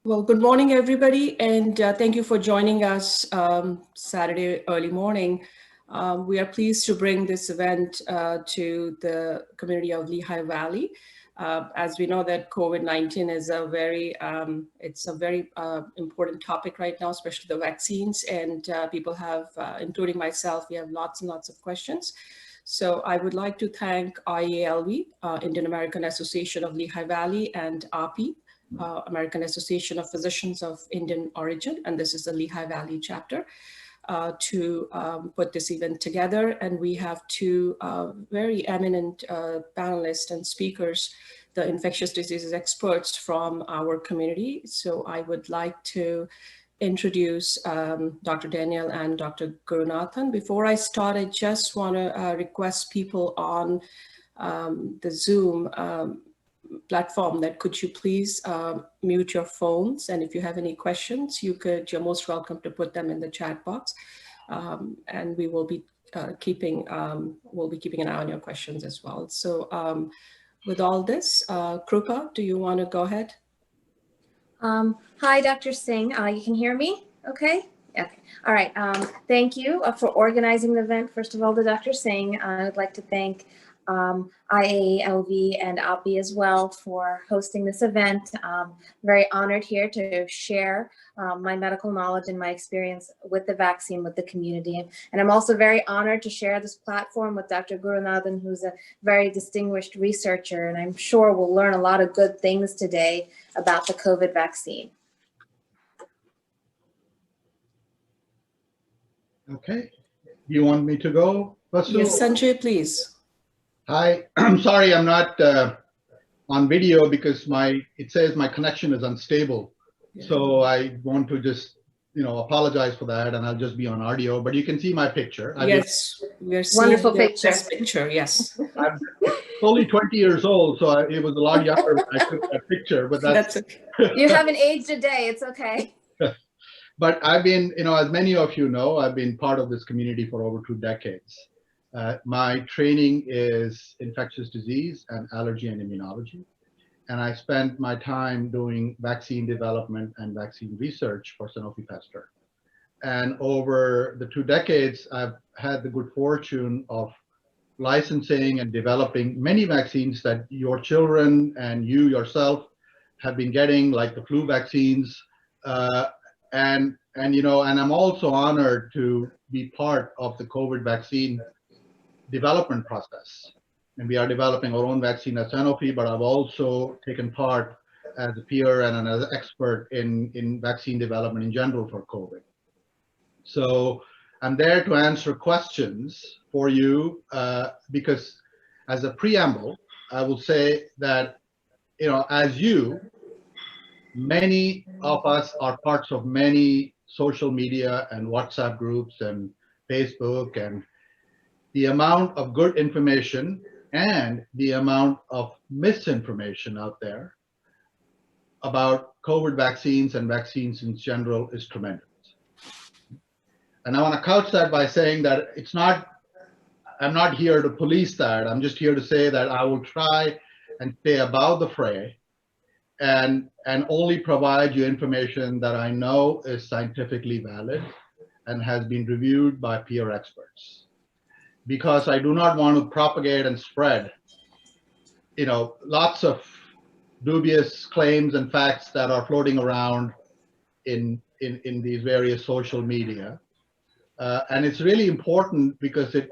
Well, good morning, everybody, and thank you for joining us Saturday early morning. We are pleased to bring this event to the community of Lehigh Valley. As we know that COVID-19 is a very, important topic right now, especially the vaccines, and people have, including myself, we have lots and lots of questions. So I would like to thank IAALV, Indian American Association of Lehigh Valley, and AAPI, American Association of Physicians of Indian Origin, and this is the Lehigh Valley chapter, to put this event together. And we have two very eminent panelists and speakers, the infectious diseases experts from our community. So I would like to introduce Dr. Daniel and Dr. Gurunathan. Before I start, I just want to request people on the Zoom platform that could you please mute your phones, and if you have any questions, you're most welcome to put them in the chat box, and we will be keeping an eye on your questions as well. So with all this, Krupa, do you want to go ahead? Hi, Dr. Singh. You can hear me? Okay. Okay. All right. Thank you for organizing the event. First of all, to Dr. Singh, I would like to thank IAALV and AAPI as well for hosting this event. Very honored here to share my medical knowledge and my experience with the vaccine with the community. And I'm also very honored to share this platform with Dr. Gurunathan, who's a very distinguished researcher, and I'm sure we'll learn a lot of good things today about the COVID vaccine. Okay. You want me to go, Vasu? Yes, Sanjay, please. Hi, I'm sorry I'm not on video because it says my connection is unstable. Yeah. So I want to just, apologize for that, and I'll just be on audio, but you can see my picture. Yes, we're seeing wonderful picture, yes. I'm only 20 years old, so it was a lot younger when I took that picture, but that's okay. You haven't aged a day, it's okay. But I've been, as many of you know, I've been part of this community for over 2 decades. My training is infectious disease and allergy and immunology. And I spent my time doing vaccine development and vaccine research for Sanofi Pasteur. And over the 2 decades, I've had the good fortune of licensing and developing many vaccines that your children and you yourself have been getting, like the flu vaccines. And I'm also honored to be part of the COVID vaccine development process. And we are developing our own vaccine at Sanofi, but I've also taken part as a peer and as an expert in vaccine development in general for COVID. So I'm there to answer questions for you because as a preamble, I will say that, as many of us are parts of many social media and WhatsApp groups and Facebook, and the amount of good information and the amount of misinformation out there about COVID vaccines and vaccines in general is tremendous. And I want to couch that by saying that I'm not here to police that. I'm just here to say that I will try and stay above the fray and only provide you information that I know is scientifically valid and has been reviewed by peer experts. Because I do not want to propagate and spread, lots of dubious claims and facts that are floating around in these various social media. And it's really important because it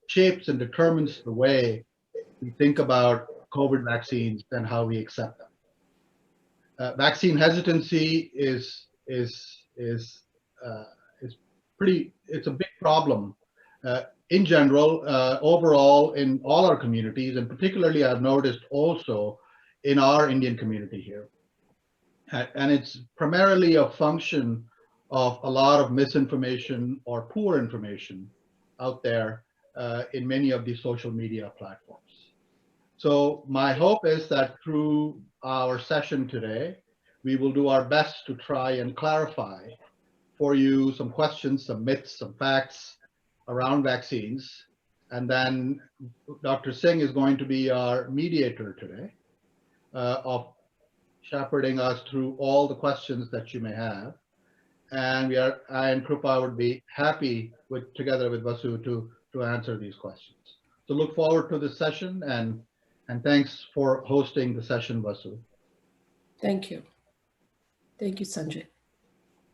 shapes and determines the way we think about COVID vaccines and how we accept them. Vaccine hesitancy is a big problem in general, overall in all our communities, and particularly I've noticed also in our Indian community here. And it's primarily a function of a lot of misinformation or poor information out there in many of these social media platforms. So my hope is that through our session today, we will do our best to try and clarify for you some questions, some myths, some facts around vaccines. And then Dr. Singh is going to be our mediator today of shepherding us through all the questions that you may have. And I and Krupa would be happy together with Vasu to answer these questions. So look forward to this session, and thanks for hosting the session, Vasu. Thank you. Thank you, Sanjay.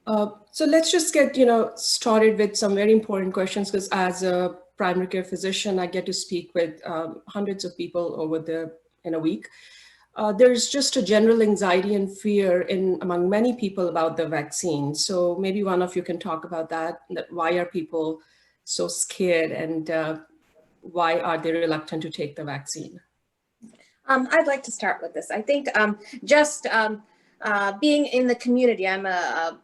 So let's just get started with some very important questions, because as a primary care physician, I get to speak with hundreds of people in a week. There's just a general anxiety and fear among many people about the vaccine. So maybe one of you can talk about that why are people so scared, and why are they reluctant to take the vaccine? I'd like to start with this. I think being in the community, I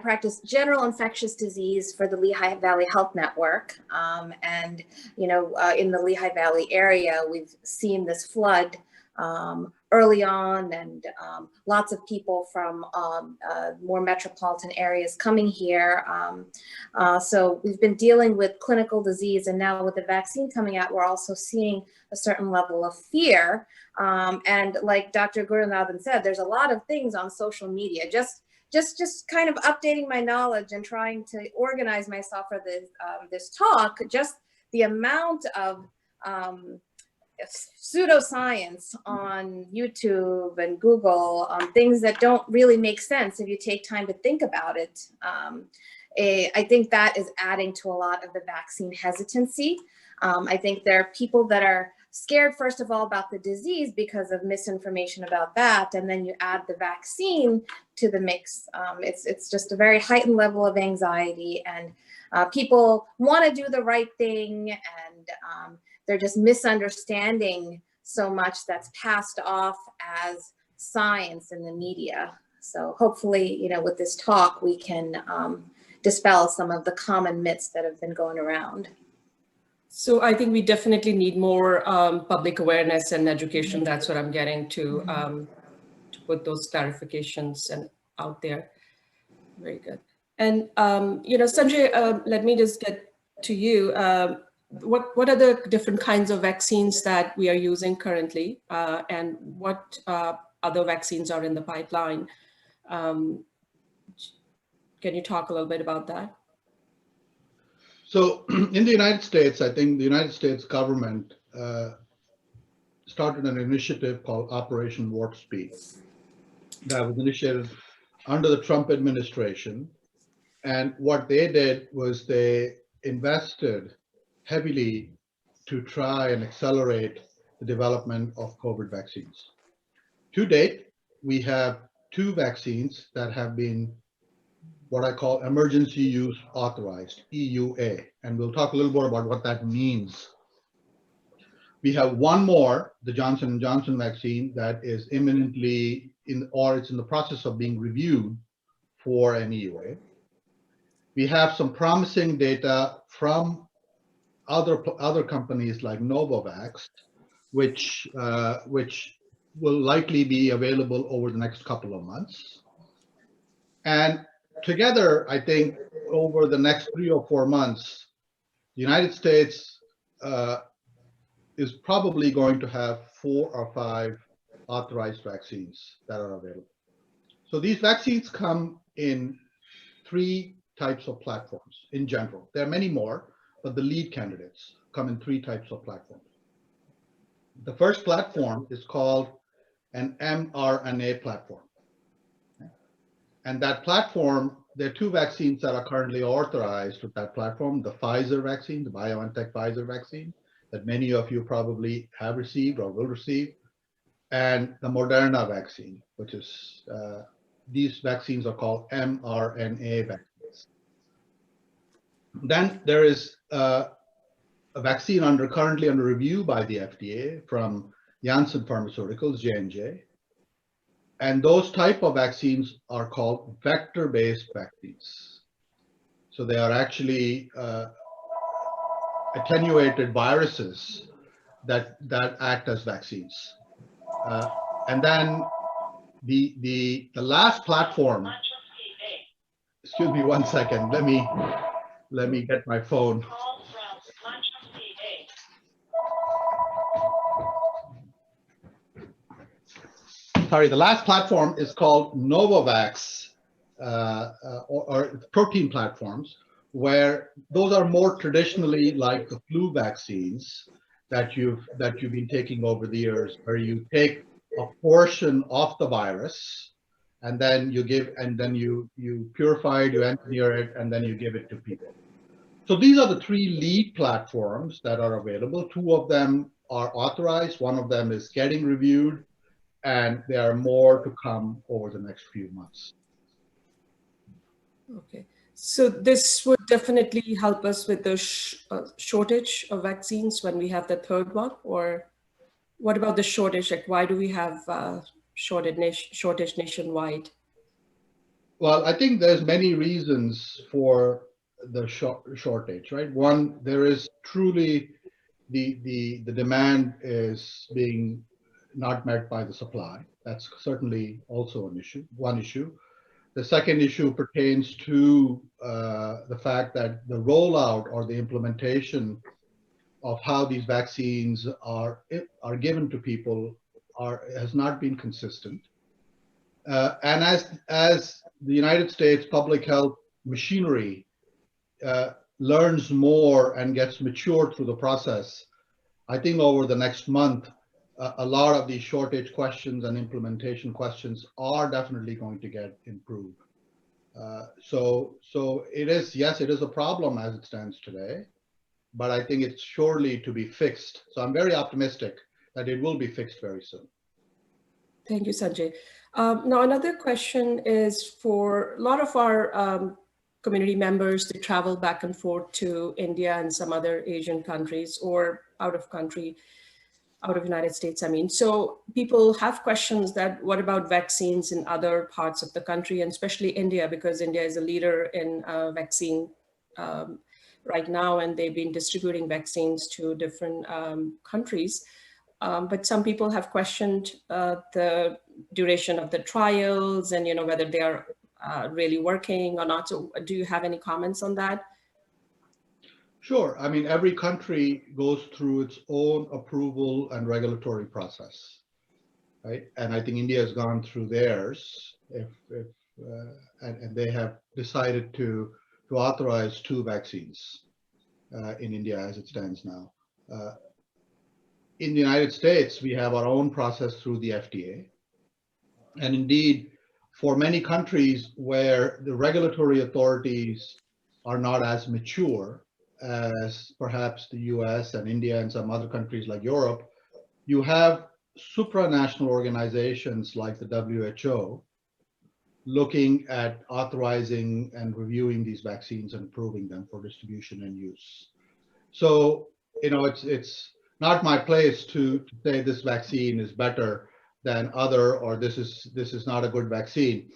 practice general infectious disease for the Lehigh Valley Health Network. And, in the Lehigh Valley area, we've seen this flood early on, and lots of people from more metropolitan areas coming here. So we've been dealing with clinical disease, and now with the vaccine coming out, we're also seeing a certain level of fear. And like Dr. Gurunathan said, there's a lot of things on social media, just kind of updating my knowledge and trying to organize myself for this talk. Just the amount of pseudoscience on YouTube and Google, things that don't really make sense if you take time to think about it. I think that is adding to a lot of the vaccine hesitancy. I think there are people that are scared, first of all, about the disease because of misinformation about that, and then you add the vaccine to the mix. It's just a very heightened level of anxiety, and people want to do the right thing, and they're just misunderstanding so much that's passed off as science in the media. So hopefully, with this talk, we can dispel some of the common myths that have been going around. So I think we definitely need more public awareness and education. That's what I'm getting to put those clarifications out there. Very good. And, Sanjay, let me just get to you. What are the different kinds of vaccines that we are using currently, and what other vaccines are in the pipeline? Can you talk a little bit about that? So in the United States, I think the United States government started an initiative called Operation Warp Speed that was initiated under the Trump administration. And what they did was they invested heavily to try and accelerate the development of COVID vaccines. To date, we have 2 vaccines that have been what I call emergency use authorized, EUA, and we'll talk a little more about what that means. We have one more, the Johnson & Johnson vaccine, that is imminently it's in the process of being reviewed for an EUA. We have some promising data from other companies like Novavax, which will likely be available over the next couple of months. And together, I think over the next 3 or 4 months, the United States is probably going to have 4 or 5 authorized vaccines that are available. So these vaccines come in 3 types of platforms in general. There are many more, but the lead candidates come in 3 types of platforms. The first platform is called an mRNA platform. And that platform, there are 2 vaccines that are currently authorized with that platform: the Pfizer vaccine, the BioNTech Pfizer vaccine, that many of you probably have received or will receive, and the Moderna vaccine, which is, these vaccines are called mRNA vaccines. Then there is a vaccine currently under review by the FDA from Janssen Pharmaceuticals, J&J. And those type of vaccines are called vector-based vaccines. So they are actually attenuated viruses that act as vaccines. And then the last platform, excuse me 1 second, let me get my phone. sorry, the last platform is called Novavax, or protein platforms, where those are more traditionally like the flu vaccines that you've been taking over the years, where you take a portion of the virus and then you purify it, you engineer it, and then you give it to people. So these are the three lead platforms that are available. Two of them are authorized, one of them is getting reviewed, and there are more to come over the next few months. Okay, so this would definitely help us with the shortage of vaccines when we have the third one, or what about the shortage? Like, why do we have shortage nationwide? Well, I think there's many reasons for the shortage, right? One, there is truly the demand is being not met by the supply. That's certainly also an issue, one issue. The second issue pertains to the fact that the rollout or the implementation of how these vaccines are given to people has not been consistent. And as the United States public health machinery learns more and gets matured through the process, I think over the next month, a lot of these shortage questions and implementation questions are definitely going to get improved. So it is, yes, it is a problem as it stands today, but I think it's surely to be fixed. So I'm very optimistic that it will be fixed very soon. Thank you, Sanjay. Now, another question is for a lot of our community members to travel back and forth to India and some other Asian countries, or out of United States, I mean. So people have questions that what about vaccines in other parts of the country, and especially India, because India is a leader in vaccine right now, and they've been distributing vaccines to different countries. But some people have questioned the duration of the trials and, whether they are really working or not. So do you have any comments on that? Sure. I mean, every country goes through its own approval and regulatory process, right? And I think India has gone through theirs, and they have decided to authorize 2 vaccines in India as it stands now. In the United States, we have our own process through the FDA. And indeed, for many countries where the regulatory authorities are not as mature as perhaps the US and India and some other countries like Europe, you have supranational organizations like the WHO looking at authorizing and reviewing these vaccines and approving them for distribution and use. So, it's not my place to say this vaccine is better than other, or this is not a good vaccine.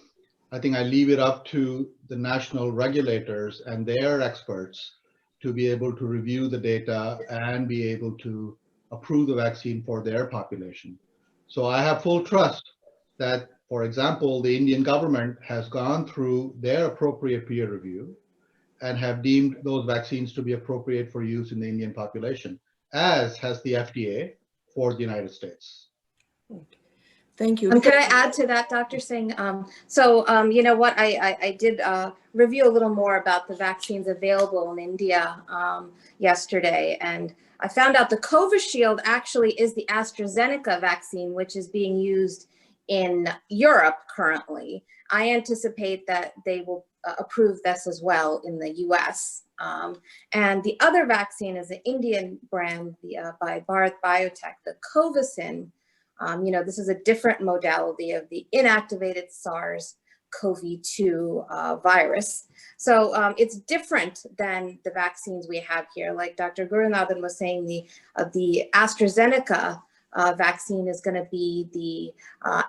I think I leave it up to the national regulators and their experts to be able to review the data and be able to approve the vaccine for their population. So I have full trust that, for example, the Indian government has gone through their appropriate peer review and have deemed those vaccines to be appropriate for use in the Indian population, as has the FDA for the United States. Thank you. Could I add to that, Dr. Singh? You know what, I did review a little more about the vaccines available in India yesterday, and I found out the Covishield actually is the AstraZeneca vaccine, which is being used in Europe currently. I anticipate that they will approve this as well in the US. And the other vaccine is an Indian brand by Bharat Biotech, the Covaxin. This is a different modality of the inactivated SARS-CoV-2 virus. So it's different than the vaccines we have here. Like Dr. Gurunathan was saying, the AstraZeneca vaccine is going to be the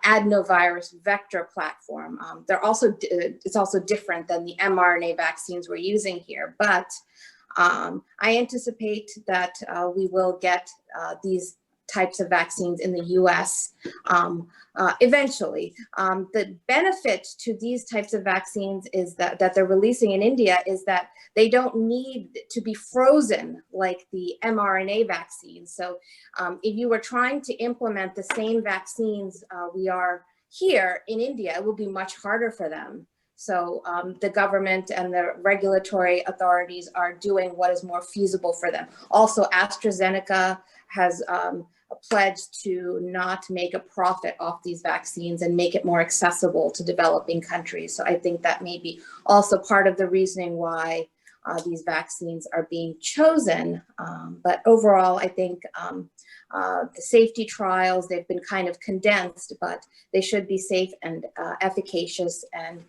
adenovirus vector platform. It's also different than the mRNA vaccines we're using here. But I anticipate that we will get these types of vaccines in the US eventually. The benefit to these types of vaccines is that they're releasing in India is that they don't need to be frozen like the mRNA vaccines. So if you were trying to implement the same vaccines we are here in India, it will be much harder for them. So the government and the regulatory authorities are doing what is more feasible for them. Also, AstraZeneca has pledged to not make a profit off these vaccines and make it more accessible to developing countries. So I think that may be also part of the reasoning why these vaccines are being chosen. But overall, I think the safety trials, they've been kind of condensed, but they should be safe and efficacious. And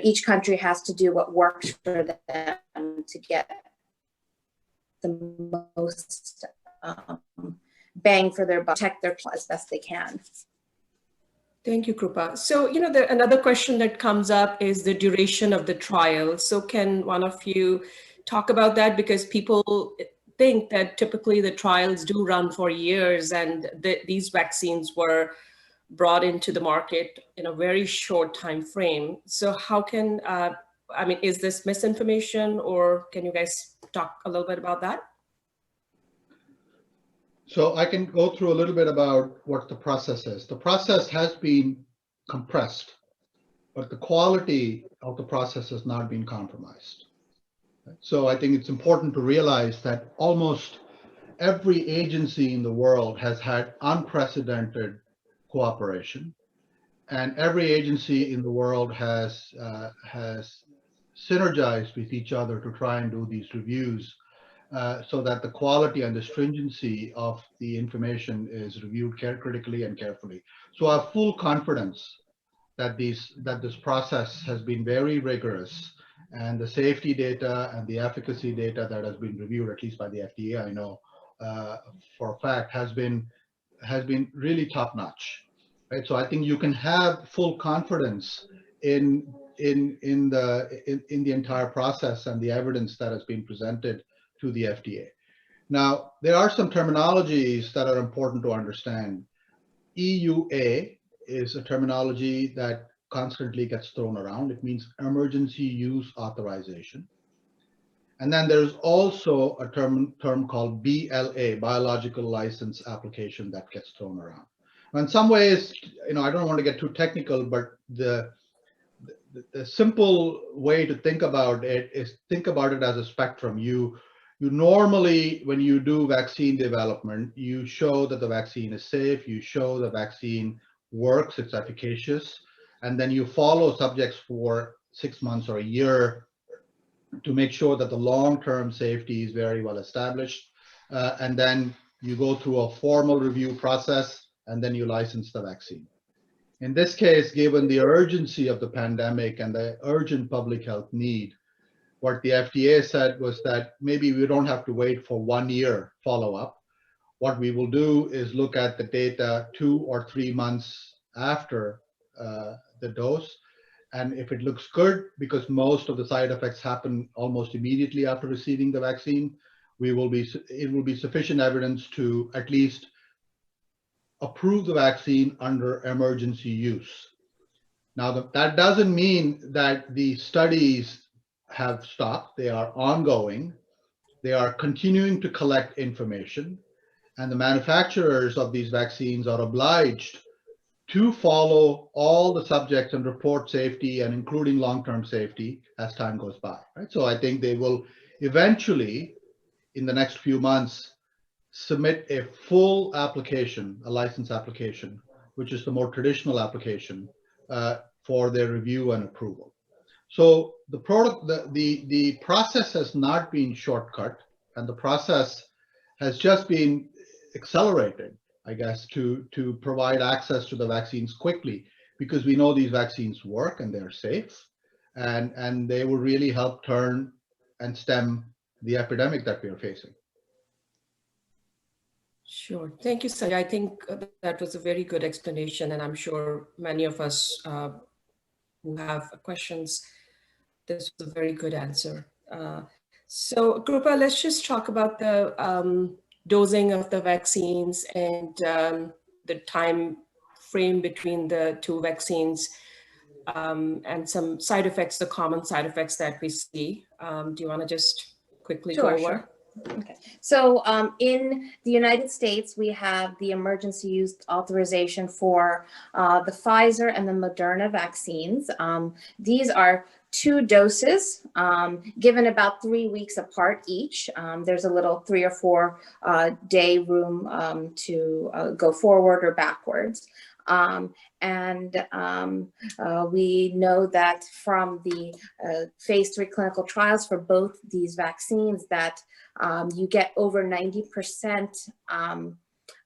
each country has to do what works for them to get the most bang for their buck, protect their as best they can. Thank you, Krupa. So, another question that comes up is the duration of the trial. So can one of you talk about that? Because people think that typically the trials do run for years, and these vaccines were brought into the market in a very short time frame. So how can, is this misinformation, or can you guys talk a little bit about that? So I can go through a little bit about what the process is. The process has been compressed, but the quality of the process has not been compromised. So I think it's important to realize that almost every agency in the world has had unprecedented cooperation, and every agency in the world has synergized with each other to try and do these reviews so that the quality and the stringency of the information is reviewed critically and carefully. So I have full confidence that this process has been very rigorous, and the safety data and the efficacy data that has been reviewed, at least by the FDA, I know for a fact, has been really top notch. Right? So I think you can have full confidence in the entire process and the evidence that has been presented to the FDA. Now, there are some terminologies that are important to understand. EUA is a terminology that constantly gets thrown around. It means emergency use authorization. And then there's also a term called BLA, biological license application, that gets thrown around. Now, in some ways, I don't want to get too technical, but the simple way to think about it is think about it as a spectrum. You normally, when you do vaccine development, you show that the vaccine is safe, you show the vaccine works, it's efficacious, and then you follow subjects for 6 months or a year to make sure that the long-term safety is very well established. And then you go through a formal review process, and then you license the vaccine. In this case, given the urgency of the pandemic and the urgent public health need, what the FDA said was that maybe we don't have to wait for 1 year follow-up. What we will do is look at the data 2 or 3 months after the dose. And if it looks good, because most of the side effects happen almost immediately after receiving the vaccine, it will be sufficient evidence to at least approve the vaccine under emergency use. Now, that doesn't mean that the studies have stopped. They are ongoing. They are continuing to collect information, and the manufacturers of these vaccines are obliged to follow all the subjects and report safety, and including long-term safety, as time goes by. Right? So I think they will eventually, in the next few months, submit a full application, a license application, which is the more traditional application for their review and approval. So the process has not been shortcut, and the process has just been accelerated, I guess, to provide access to the vaccines quickly, because we know these vaccines work and they're safe, and they will really help turn and stem the epidemic that we are facing. Sure. Thank you, Sanjay. I think that was a very good explanation, and I'm sure many of us who have questions, this was a very good answer. So, Krupa, let's just talk about the dosing of the vaccines and the time frame between the two vaccines, and some side effects, the common side effects that we see. Do you want to just quickly go over? Sure. Okay. So in the United States, we have the emergency use authorization for the Pfizer and the Moderna vaccines. These are 2 doses given about 3 weeks apart each. There's a little 3 or 4 day room to go forward or backwards. We know that from the phase 3 clinical trials for both these vaccines that you get over 90%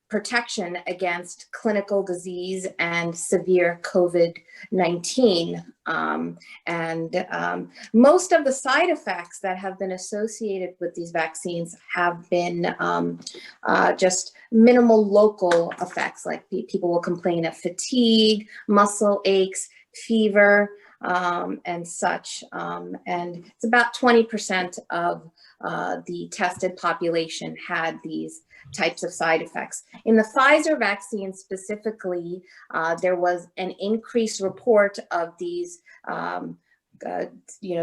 protection against clinical disease and severe COVID-19. Most of the side effects that have been associated with these vaccines have been just minimal local effects, like people will complain of fatigue, muscle aches, fever, and such. And it's about 20% of the tested population had these types of side effects. In the Pfizer vaccine specifically, there was an increased report of these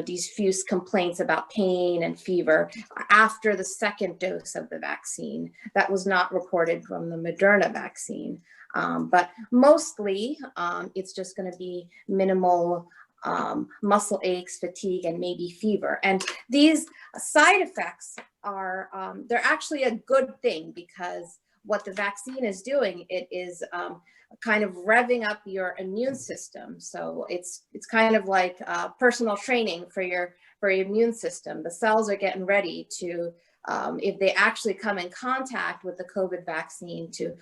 diffuse complaints about pain and fever after the 2nd dose of the vaccine. That was not reported from the Moderna vaccine. But mostly, it's just going to be minimal muscle aches, fatigue, and maybe fever. And these side effects are, they're actually a good thing, because what the vaccine is doing, it is kind of revving up your immune system. So it's kind of like personal training for your immune system. The cells are getting ready to, if they actually come in contact with the COVID vaccine, to,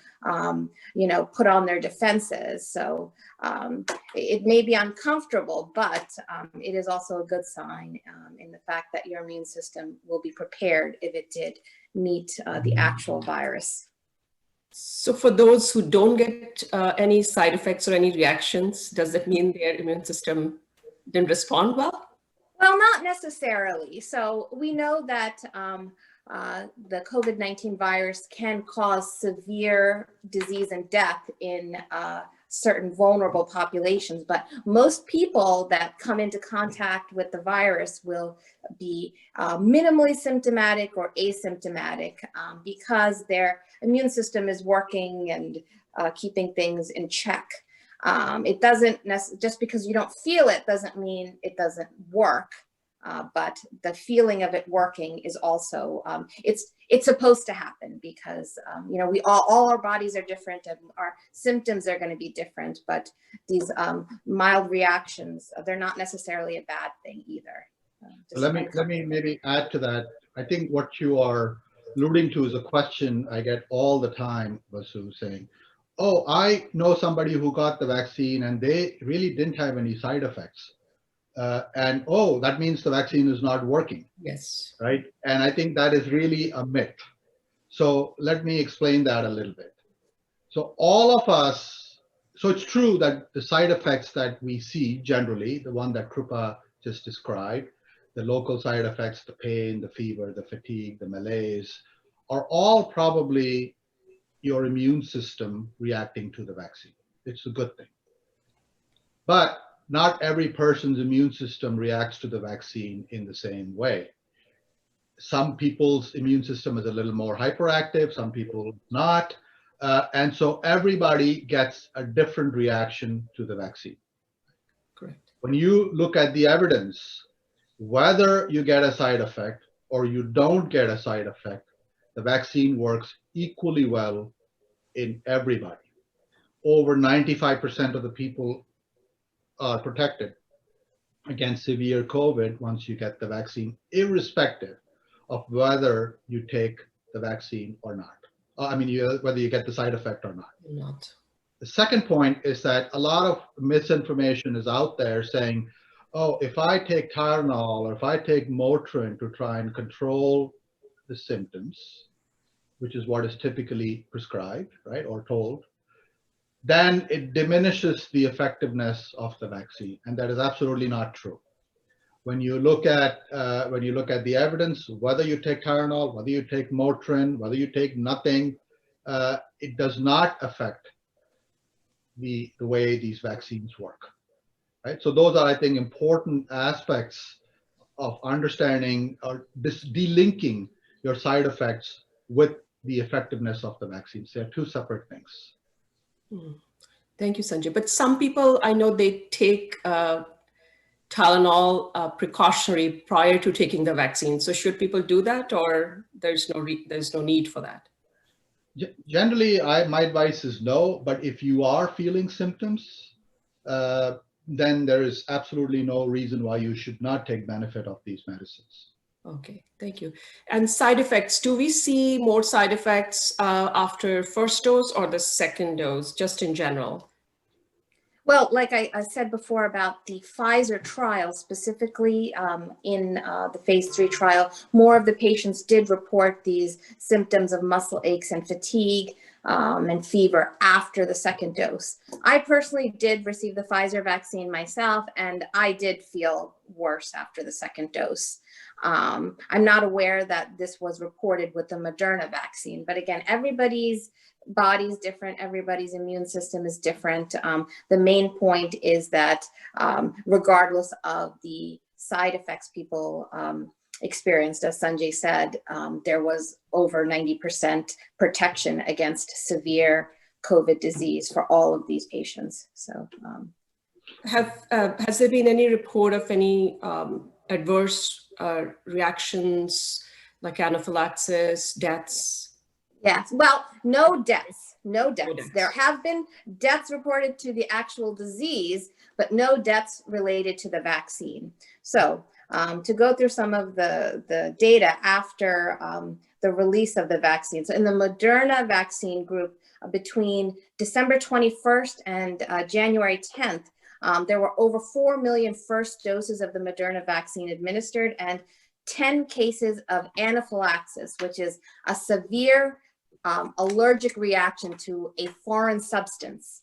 put on their defenses. So it may be uncomfortable, but it is also a good sign in the fact that your immune system will be prepared if it did meet the actual virus. So for those who don't get any side effects or any reactions, does that mean their immune system didn't respond well? Well, not necessarily. So we know that the COVID-19 virus can cause severe disease and death in certain vulnerable populations, but most people that come into contact with the virus will be minimally symptomatic or asymptomatic because their immune system is working and keeping things in check. It doesn't just because you don't feel it doesn't mean it doesn't work. But the feeling of it working is also, it's supposed to happen, because, we all our bodies are different and our symptoms are going to be different, but these mild reactions, they're not necessarily a bad thing either. Let me maybe add to that. I think what you are alluding to is a question I get all the time, Vasu, saying, oh, I know somebody who got the vaccine and they really didn't have any side effects. And oh, that means the vaccine is not working. Yes. Right. And I think that is really a myth. So let me explain that a little bit. So all of us, so it's true that the side effects that we see generally, the one that Krupa just described, the local side effects, the pain, the fever, the fatigue, the malaise, are all probably your immune system reacting to the vaccine. It's a good thing. But not every person's immune system reacts to the vaccine in the same way. Some people's immune system is a little more hyperactive, some people not. And so everybody gets a different reaction to the vaccine. Correct. When you look at the evidence, whether you get a side effect or you don't get a side effect, the vaccine works equally well in everybody. Over 95% of the people are protected against severe COVID once you get the vaccine, irrespective of whether you take the vaccine or not. Whether you get the side effect or not. Not. The second point is that a lot of misinformation is out there saying, oh, if I take Tylenol or if I take Motrin to try and control the symptoms, which is what is typically prescribed, right, or told, then it diminishes the effectiveness of the vaccine, and that is absolutely not true. When you look at the evidence, whether you take Tylenol, whether you take Motrin, whether you take nothing, it does not affect the way these vaccines work, right? So those are, I think, important aspects of understanding or delinking your side effects with the effectiveness of the vaccines. They're two separate things. Thank you, Sanjay. But some people, I know they take Tylenol precautionary prior to taking the vaccine. So should people do that, or there's no need for that? Generally, my advice is no, but if you are feeling symptoms, then there is absolutely no reason why you should not take benefit of these medicines. Okay, thank you. And side effects, do we see more side effects after first dose or the second dose, just in general? Well, like I said before about the Pfizer trial, specifically in the phase 3 trial, more of the patients did report these symptoms of muscle aches and fatigue and fever after the second dose. I personally did receive the Pfizer vaccine myself, and I did feel worse after the second dose. I'm not aware that this was reported with the Moderna vaccine, but again, everybody's body's different, everybody's immune system is different. The main point is that regardless of the side effects people experienced, as Sanjay said, there was over 90% protection against severe COVID disease for all of these patients. So, has there been any report of any adverse reactions like anaphylaxis, deaths? Yes, well, no deaths. There have been deaths reported to the actual disease, but no deaths related to the vaccine. So to go through some of the data after the release of the vaccine. So in the Moderna vaccine group, between December 21st and January 10th, there were over 4 million first doses of the Moderna vaccine administered, and 10 cases of anaphylaxis, which is a severe allergic reaction to a foreign substance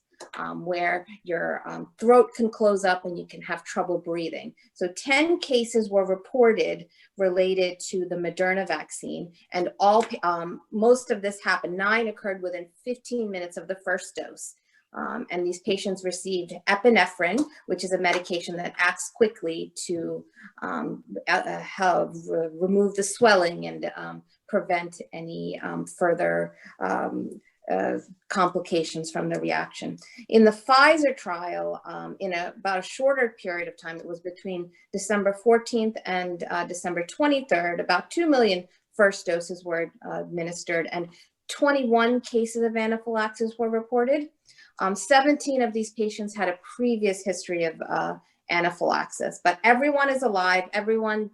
where your throat can close up and you can have trouble breathing. So 10 cases were reported related to the Moderna vaccine, and most of this happened, 9 occurred within 15 minutes of the first dose. And these patients received epinephrine, which is a medication that acts quickly to remove the swelling and prevent any further complications from the reaction. In the Pfizer trial, in about a shorter period of time, it was between December 14th and December 23rd, about 2 million first doses were administered, and 21 cases of anaphylaxis were reported. 17 of these patients had a previous history of anaphylaxis, but everyone is alive. Everyone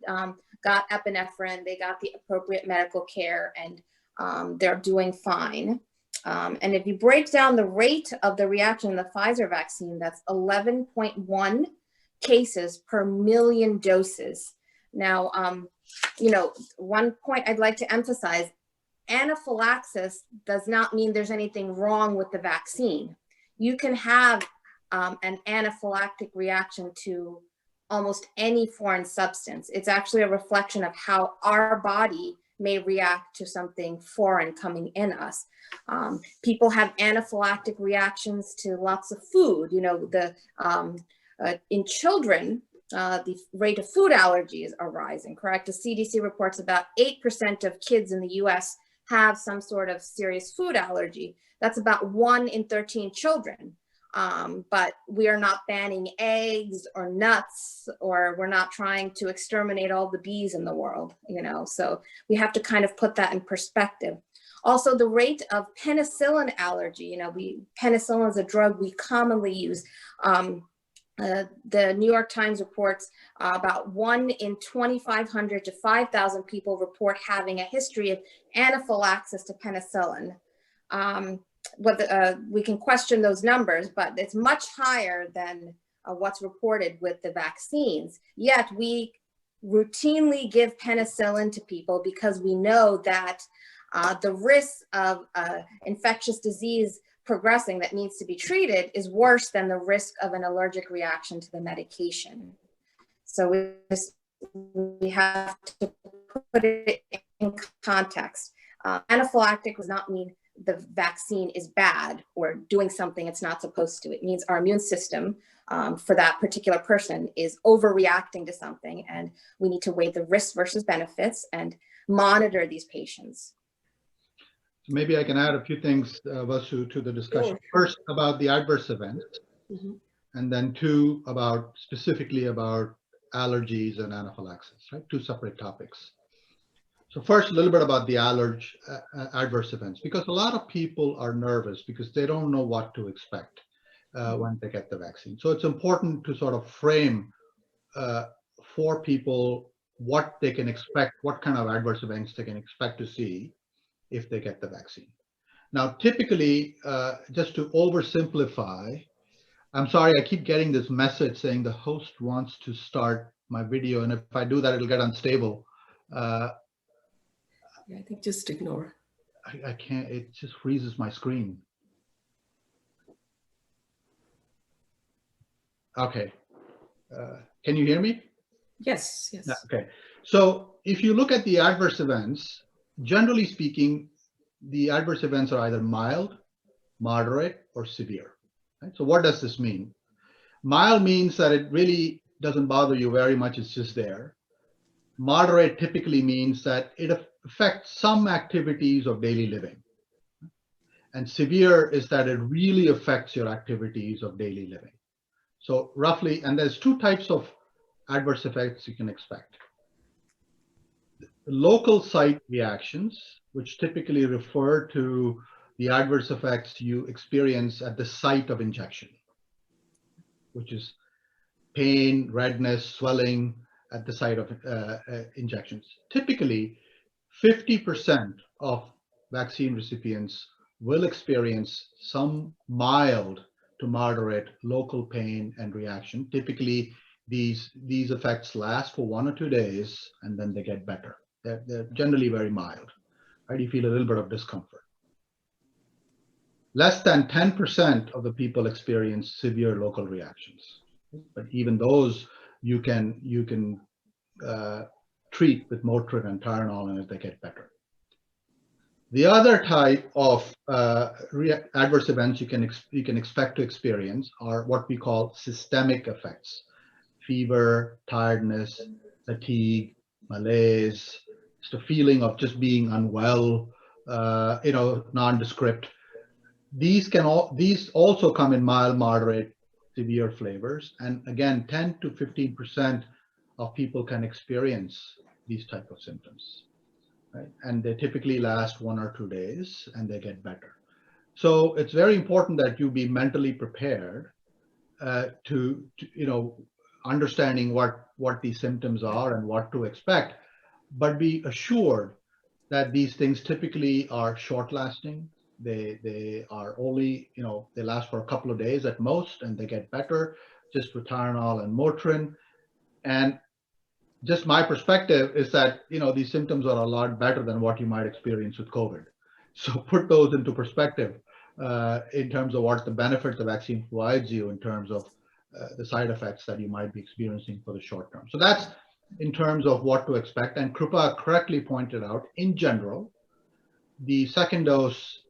got epinephrine, they got the appropriate medical care, and they're doing fine. And if you break down the rate of the reaction in the Pfizer vaccine, that's 11.1 cases per million doses. Now, one point I'd like to emphasize, anaphylaxis does not mean there's anything wrong with the vaccine. You can have an anaphylactic reaction to almost any foreign substance. It's actually a reflection of how our body may react to something foreign coming in us. People have anaphylactic reactions to lots of food. In children, the rate of food allergies are rising, correct? The CDC reports about 8% of kids in the US have some sort of serious food allergy. That's about 1 in 13 children. But we are not banning eggs or nuts, or we're not trying to exterminate all the bees in the world, so we have to kind of put that in perspective. Also, the rate of penicillin allergy, penicillin is a drug we commonly use. The New York Times reports about 1 in 2,500 to 5,000 people report having a history of anaphylaxis to penicillin. We can question those numbers, but it's much higher than what's reported with the vaccines. Yet we routinely give penicillin to people because we know that the risk of infectious disease progressing that needs to be treated is worse than the risk of an allergic reaction to the medication. So we have to put it in context. Anaphylactic does not mean the vaccine is bad or doing something it's not supposed to. It means our immune system for that particular person is overreacting to something, and we need to weigh the risks versus benefits. And monitor these patients? Maybe I can add a few things, Vasu, to the discussion. Sure. First, about the adverse events, Mm-hmm. and then two, specifically about allergies and anaphylaxis, right? Two separate topics. So first, a little bit about the adverse events, because a lot of people are nervous because they don't know what to expect when they get the vaccine. So it's important to sort of frame for people what they can expect, what kind of adverse events they can expect to see if they get the vaccine. Now, typically, just to oversimplify, I'm sorry, I keep getting this message saying the host wants to start my video, and if I do that, it'll get unstable. Yeah, I think just ignore. I can't, it just freezes my screen. Okay, can you hear me? Yes, yes. Yeah, okay, so if you look at the adverse events, generally speaking, the adverse events are either mild, moderate, or severe. Right? So what does this mean? Mild means that it really doesn't bother you very much, it's just there. Moderate typically means that it affects some activities of daily living. And severe is that it really affects your activities of daily living. So roughly, and there's two types of adverse effects you can expect. Local site reactions, which typically refer to the adverse effects you experience at the site of injection, which is pain, redness, swelling at the site of injections. Typically, 50% of vaccine recipients will experience some mild to moderate local pain and reaction. Typically, these effects last for 1 or 2 days, and then they get better. They're generally very mild, right? You feel a little bit of discomfort. Less than 10% of the people experience severe local reactions, but even those you can treat with Motrin and Tylenol, and they get better. The other type of adverse events you can expect to experience are what we call systemic effects: fever, tiredness, fatigue, malaise, just a feeling of just being unwell, nondescript. These also come in mild, moderate, severe flavors, and again, 10 to 15% of people can experience these type of symptoms, right? And they typically last 1 or 2 days, and they get better. So it's very important that you be mentally prepared to understanding what these symptoms are and what to expect, but be assured that these things typically are short lasting. They are only, they last for a couple of days at most, and they get better just with Tylenol and Motrin. And just my perspective is that, these symptoms are a lot better than what you might experience with COVID. So put those into perspective in terms of what the benefit the vaccine provides you in terms of the side effects that you might be experiencing for the short term. So that's in terms of what to expect. And Krupa correctly pointed out, in general, the second dose,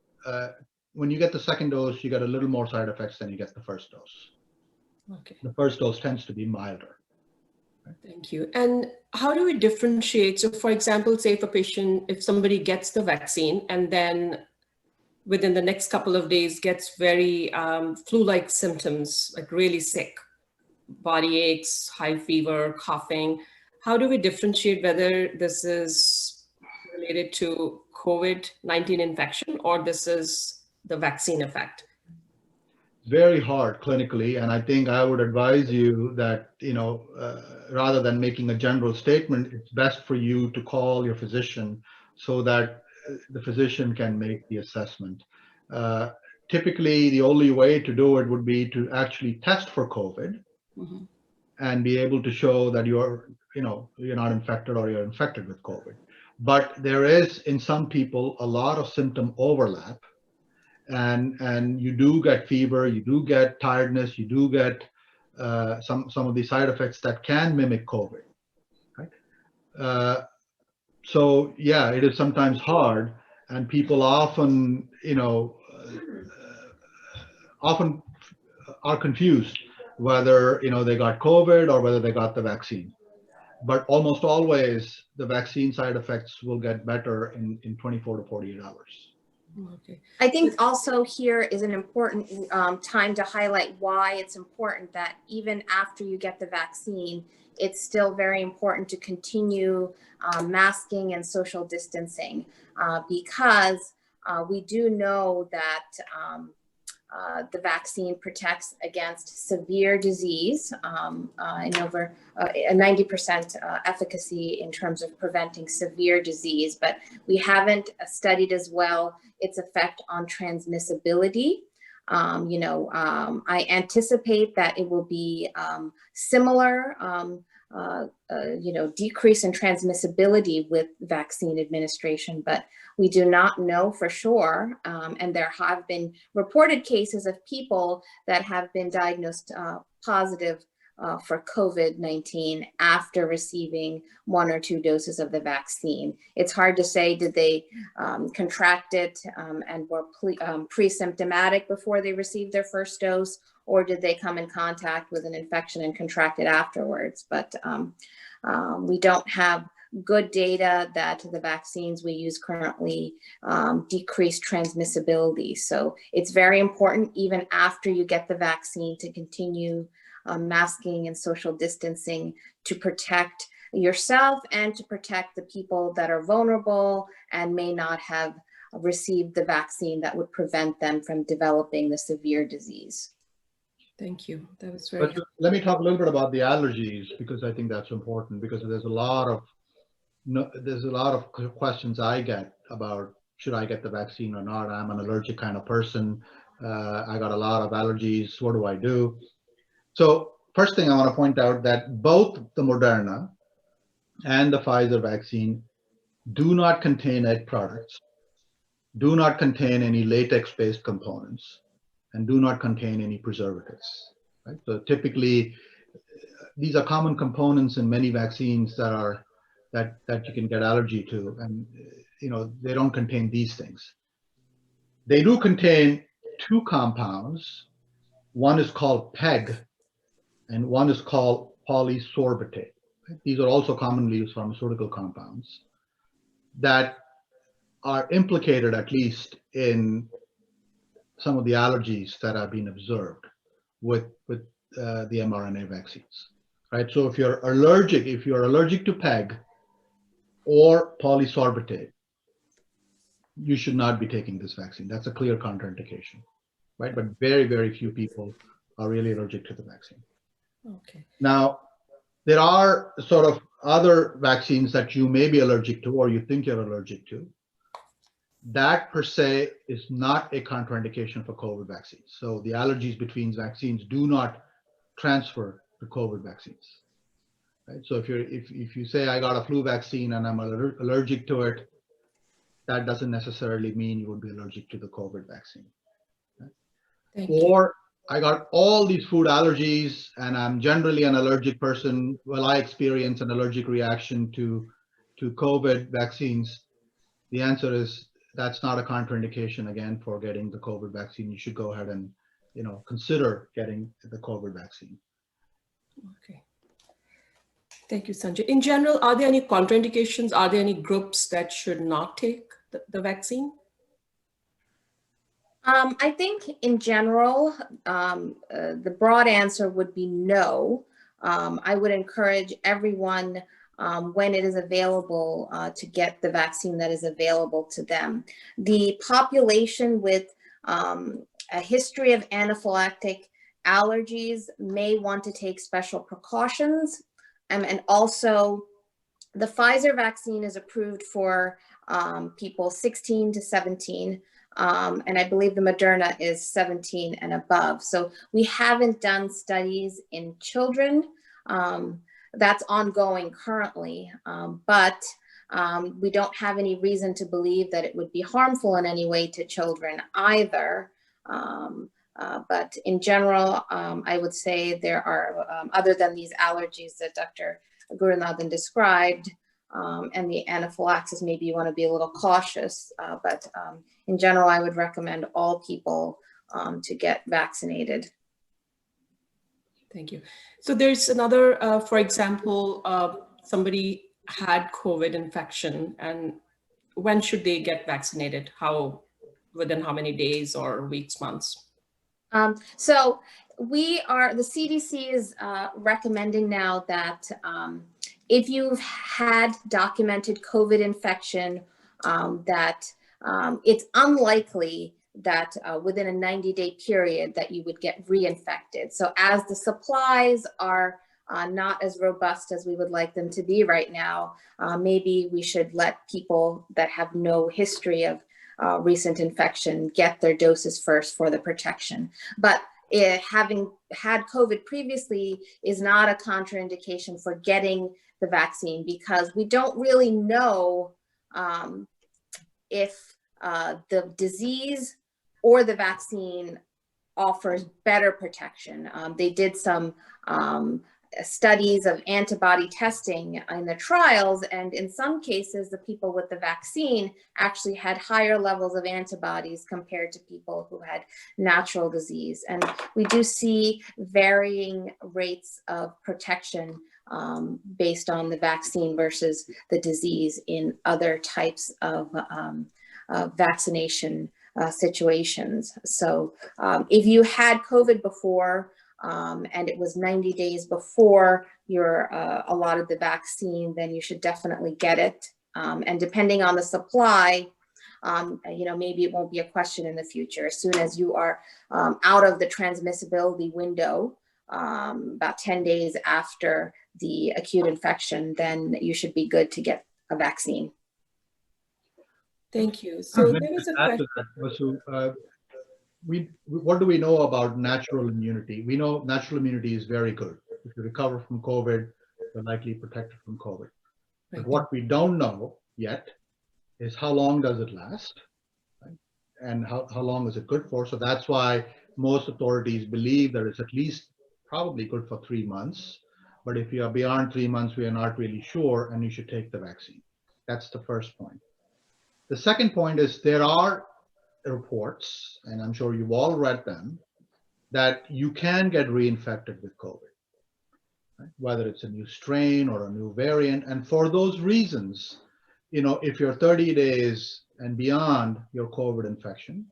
when you get the second dose, you get a little more side effects than you get the first dose. Okay. The first dose tends to be milder. Thank you. And how do we differentiate? So for example, say if somebody gets the vaccine and then within the next couple of days gets very flu-like symptoms, like really sick, body aches, high fever, coughing, how do we differentiate whether this is related to COVID-19 infection or this is the vaccine effect? Very hard clinically, and I think I would advise you that, rather than making a general statement, it's best for you to call your physician so that the physician can make the assessment. Typically, the only way to do it would be to actually test for COVID and be able to show that you're not infected or you're infected with COVID. But there is, in some people, a lot of symptom overlap. And you do get fever, you do get tiredness, you do get some of the side effects that can mimic COVID, right? So yeah, it is sometimes hard, and people often are confused whether they got COVID or whether they got the vaccine. but almost always the vaccine side effects will get better in 24 to 48 hours. Okay. I think also here is an important time to highlight why it's important that even after you get the vaccine, it's still very important to continue masking and social distancing because we do know that the vaccine protects against severe disease in over a 90% efficacy in terms of preventing severe disease, but we haven't studied as well its effect on transmissibility. I anticipate that it will be similar, decrease in transmissibility with vaccine administration, but we do not know for sure. And there have been reported cases of people that have been diagnosed positive for COVID-19 after receiving 1 or 2 doses of the vaccine. It's hard to say, did they contract it and were pre-symptomatic before they received their first dose, or did they come in contact with an infection and contract it afterwards? But we don't have good data that the vaccines we use currently decrease transmissibility. So it's very important, even after you get the vaccine, to continue masking and social distancing to protect yourself and to protect the people that are vulnerable and may not have received the vaccine that would prevent them from developing the severe disease. Thank you. That was very helpful. Let me talk a little bit about the allergies, because I think that's important, because there's a lot of questions I get about, should I get the vaccine or not? I'm an allergic kind of person. I got a lot of allergies. What do I do? So first thing I want to point out that both the Moderna and the Pfizer vaccine do not contain egg products, do not contain any latex-based components, and do not contain any preservatives. Right? So typically, these are common components in many vaccines that you can get allergy to, and they don't contain these things. They do contain 2 compounds. One is called PEG, and one is called polysorbitate. These are also commonly used pharmaceutical compounds that are implicated, at least, in some of the allergies that have been observed with the mRNA vaccines. Right? So if you're allergic to PEG or polysorbitate, you should not be taking this vaccine. That's a clear contraindication, right? But very, very few people are really allergic to the vaccine. Okay. Now, there are sort of other vaccines that you may be allergic to or you think you're allergic to. That per se is not a contraindication for COVID vaccines. So the allergies between vaccines do not transfer to COVID vaccines. Right? So if you say I got a flu vaccine and I'm allergic to it, that doesn't necessarily mean you would be allergic to the COVID vaccine. Right? Thank you. Or I got all these food allergies and I'm generally an allergic person. Well, I experience an allergic reaction to COVID vaccines. The answer is that's not a contraindication, again, for getting the COVID vaccine. You should go ahead and consider getting the COVID vaccine. Okay. Thank you, Sanjay. In general, are there any contraindications? Are there any groups that should not take the vaccine? I think in general, the broad answer would be no. I would encourage everyone when it is available to get the vaccine that is available to them. The population with a history of anaphylactic allergies may want to take special precautions. And also, the Pfizer vaccine is approved for people 16 to 17. And I believe the Moderna is 17 and above. So we haven't done studies in children. That's ongoing currently, but we don't have any reason to believe that it would be harmful in any way to children either. But in general, I would say there are, other than these allergies that Dr. Gurunathan described, and the anaphylaxis, maybe you want to be a little cautious, but in general, I would recommend all people to get vaccinated. Thank you. So there's another, for example, somebody had COVID infection, and when should they get vaccinated? Within how many days or weeks, months? So the CDC is recommending now that if you've had documented COVID infection, that it's unlikely that within a 90-day period that you would get reinfected. So as the supplies are not as robust as we would like them to be right now, maybe we should let people that have no history of recent infection get their doses first for the protection. But having had COVID previously is not a contraindication for getting the vaccine, because we don't really know if the disease or the vaccine offers better protection. They did some studies of antibody testing in the trials, and in some cases, the people with the vaccine actually had higher levels of antibodies compared to people who had natural disease. And we do see varying rates of protection based on the vaccine versus the disease in other types of vaccination situations. So if you had COVID before, and it was 90 days before you're allotted the vaccine, then you should definitely get it. And depending on the supply, maybe it won't be a question in the future. As soon as you are out of the transmissibility window, about 10 days after the acute infection, then you should be good to get a vaccine. Thank you. So there was a question. Vasu, what do we know about natural immunity? We know natural immunity is very good. If you recover from COVID, you're likely protected from COVID. But what we don't know yet is how long does it last, right? And how long is it good for? So that's why most authorities believe that it's at least probably good for 3 months. But if you are beyond 3 months, we are not really sure, and you should take the vaccine. That's the first point. The second point is there are reports, and I'm sure you've all read them, that you can get reinfected with COVID, right? Whether it's a new strain or a new variant. And for those reasons, if you're 30 days and beyond your COVID infection,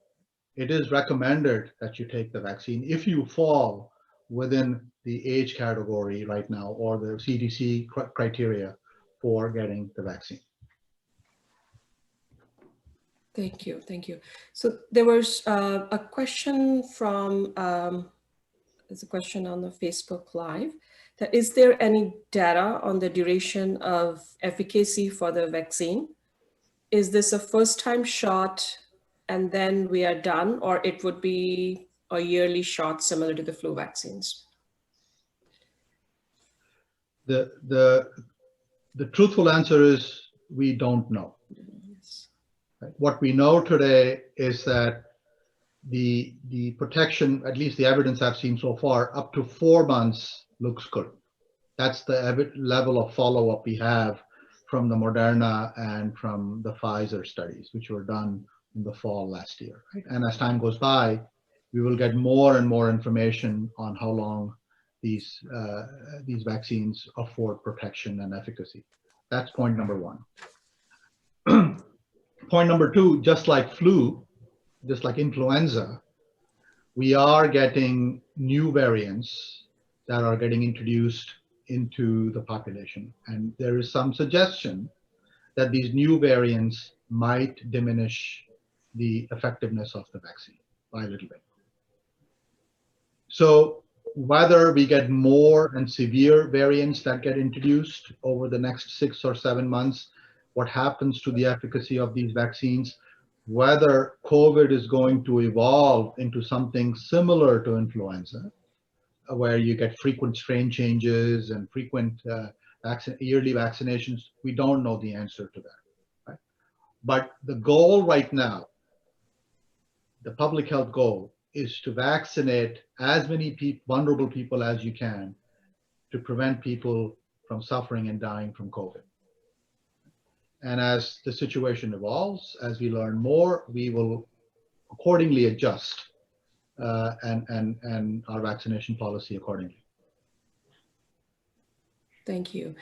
it is recommended that you take the vaccine if you fall within the age category right now or the CDC criteria for getting the vaccine. Thank you. Thank you. So there was a question from, there's a question on the Facebook Live. Is there any data on the duration of efficacy for the vaccine? Is this a first-time shot and then we are done, or it would be a yearly shot similar to the flu vaccines? The truthful answer is we don't know. What we know today is that the protection, at least the evidence I've seen so far, up to 4 months looks good. That's the level of follow-up we have from the Moderna and from the Pfizer studies, which were done in the fall last year. And as time goes by, we will get more and more information on how long these vaccines afford protection and efficacy. That's point number one. Point number two, just like flu, just like influenza, we are getting new variants that are getting introduced into the population. And there is some suggestion that these new variants might diminish the effectiveness of the vaccine by a little bit. So whether we get more and severe variants that get introduced over the next 6 or 7 months, what happens to the efficacy of these vaccines, whether COVID is going to evolve into something similar to influenza, where you get frequent strain changes and frequent yearly vaccinations, we don't know the answer to that. Right? But the goal right now, the public health goal, is to vaccinate as many vulnerable people as you can to prevent people from suffering and dying from COVID. And as the situation evolves, as we learn more, we will accordingly adjust and our vaccination policy accordingly. Thank you.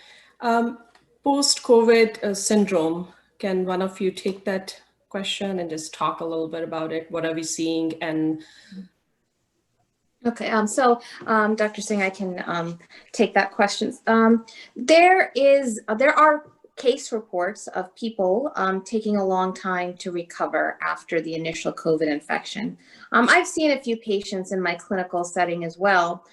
Post-COVID syndrome, can one of you take that question and just talk a little bit about it? What are we seeing? And okay, Dr. Singh, I can take that question. There are case reports of people taking a long time to recover after the initial COVID infection. I've seen a few patients in my clinical setting as well,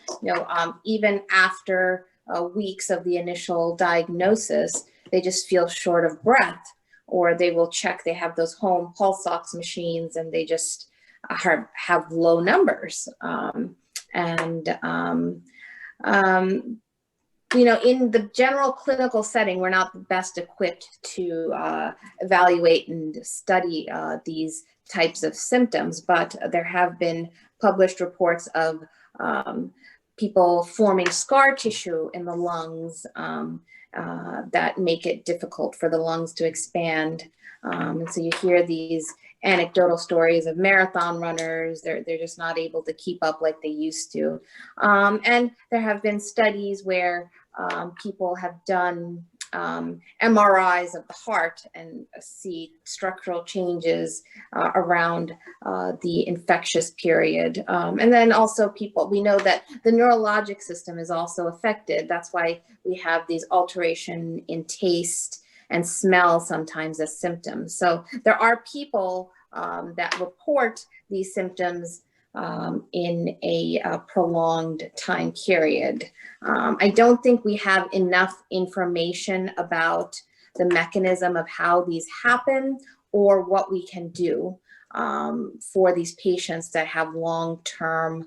even after weeks of the initial diagnosis, they just feel short of breath, or they will check, they have those home pulse ox machines and they just have low numbers. In the general clinical setting, we're not the best equipped to evaluate and study these types of symptoms, but there have been published reports of people forming scar tissue in the lungs that make it difficult for the lungs to expand. And so you hear these anecdotal stories of marathon runners. They're just not able to keep up like they used to. And there have been studies where people have done MRIs of the heart and see structural changes around the infectious period. And then also we know that the neurologic system is also affected. That's why we have these alteration in taste and smell sometimes as symptoms. So there are people that report these symptoms in a prolonged time period. I don't think we have enough information about the mechanism of how these happen or what we can do for these patients that have long-term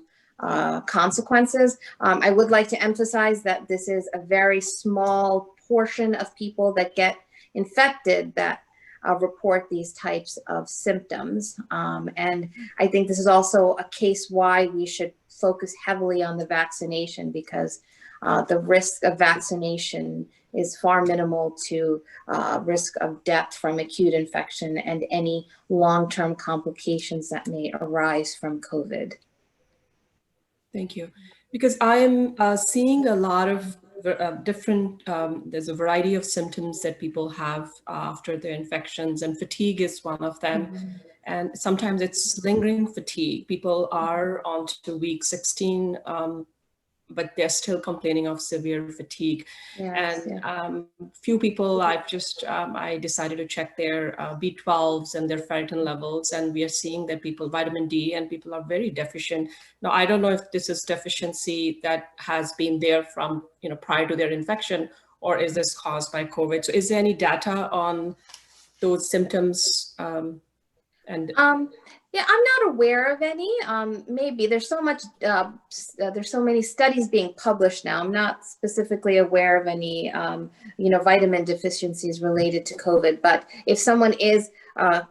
consequences. I would like to emphasize that this is a very small portion of people that get infected that report these types of symptoms. And I think this is also a case why we should focus heavily on the vaccination, because the risk of vaccination is far minimal to risk of death from acute infection and any long-term complications that may arise from COVID. thank you. Because I am seeing a lot of different, there's a variety of symptoms that people have after their infections, and fatigue is one of them. Mm-hmm. And sometimes it's lingering fatigue. People are on to week 16, but they're still complaining of severe fatigue. Yes, and few people I decided to check their B12s and their ferritin levels, and we are seeing that vitamin D, and people are very deficient. Now, I don't know if this is deficiency that has been there from, prior to their infection, or is this caused by COVID? So is there any data on those symptoms? Yeah, I'm not aware of any. Maybe there's so much, there's so many studies being published now. I'm not specifically aware of any, vitamin deficiencies related to COVID. But if someone is